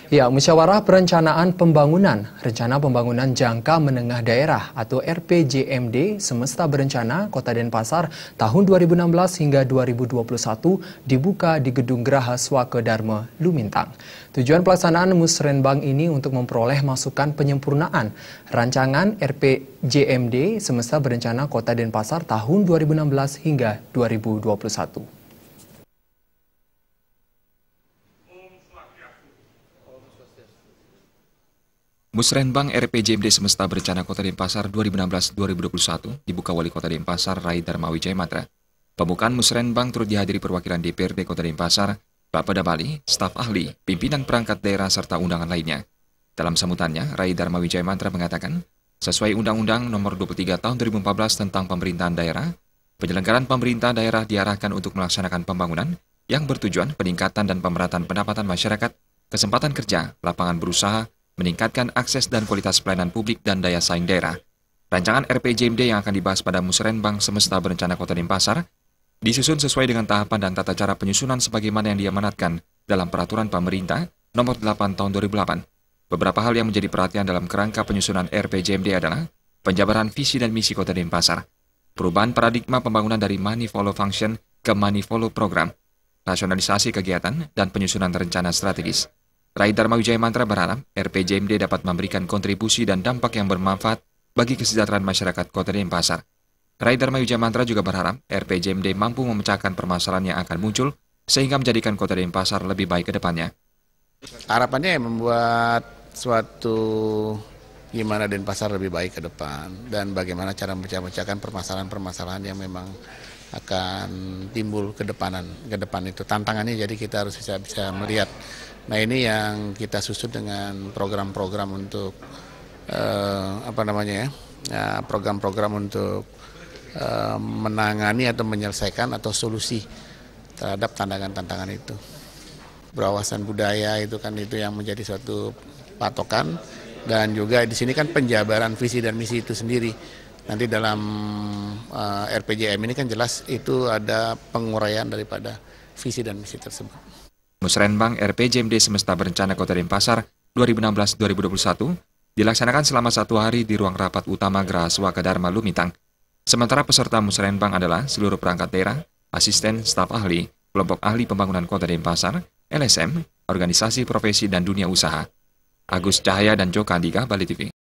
Ya, Musyawarah Perencanaan Pembangunan, Rencana Pembangunan Jangka Menengah Daerah atau RPJMD Semesta Berencana Kota Denpasar tahun 2016 hingga 2021 dibuka di Gedung Geraha Swakedharma, Lumintang. Tujuan pelaksanaan musrenbang ini untuk memperoleh masukan penyempurnaan rancangan RPJMD Semesta Berencana Kota Denpasar tahun 2016 hingga 2021. Musrenbang RPJMD Semesta Berencana Kota Denpasar 2016-2021 dibuka Wali Kota Denpasar Rai Dharma Wijaya Matra. Pembukaan Musrenbang turut dihadiri perwakilan DPRD Kota Denpasar, Bapeda Bali, staf ahli, pimpinan perangkat daerah serta undangan lainnya. Dalam sambutannya, Rai Dharma Wijaya Matra mengatakan, sesuai Undang-Undang Nomor 23 Tahun 2014 tentang Pemerintahan Daerah, penyelenggaraan pemerintah daerah diarahkan untuk melaksanakan pembangunan yang bertujuan peningkatan dan pemerataan pendapatan masyarakat, kesempatan kerja, lapangan berusaha, meningkatkan akses dan kualitas pelayanan publik dan daya saing daerah. Rancangan RPJMD yang akan dibahas pada Musrenbang Semesta Berencana Kota Denpasar disusun sesuai dengan tahapan dan tata cara penyusunan sebagaimana yang diamanatkan dalam Peraturan Pemerintah Nomor 8 Tahun 2008. Beberapa hal yang menjadi perhatian dalam kerangka penyusunan RPJMD adalah penjabaran visi dan misi Kota Denpasar, perubahan paradigma pembangunan dari money follow function ke money follow program, rasionalisasi kegiatan, dan penyusunan rencana strategis. Rai Dharma Wijaya Matra berharap RPJMD dapat memberikan kontribusi dan dampak yang bermanfaat bagi kesejahteraan masyarakat Kota Denpasar. Rai Dharma Wijaya Matra juga berharap RPJMD mampu memecahkan permasalahan yang akan muncul sehingga menjadikan Kota Denpasar lebih baik ke depannya. Harapannya membuat suatu gimana Denpasar lebih baik ke depan dan bagaimana cara memecahkan permasalahan-permasalahan yang memang akan timbul ke depan itu. Tantangannya jadi kita harus bisa melihat. Nah, ini yang kita susun dengan program-program untuk program-program untuk menangani atau menyelesaikan atau solusi terhadap tantangan-tantangan itu. Berwawasan budaya itu yang menjadi suatu patokan, dan juga di sini kan penjabaran visi dan misi itu sendiri. Nanti dalam RPJM ini kan jelas itu ada penguraian daripada visi dan misi tersebut. Musrenbang RPJMD Semesta Berencana Kota Denpasar 2016-2021 dilaksanakan selama 1 hari di ruang rapat utama Geraha Swakedharma Lumintang. Sementara peserta Musrenbang adalah seluruh perangkat daerah, asisten, staf ahli, kelompok ahli pembangunan Kota Denpasar, LSM, organisasi profesi dan dunia usaha. Agus Cahaya dan Joko Andika, Bali TV.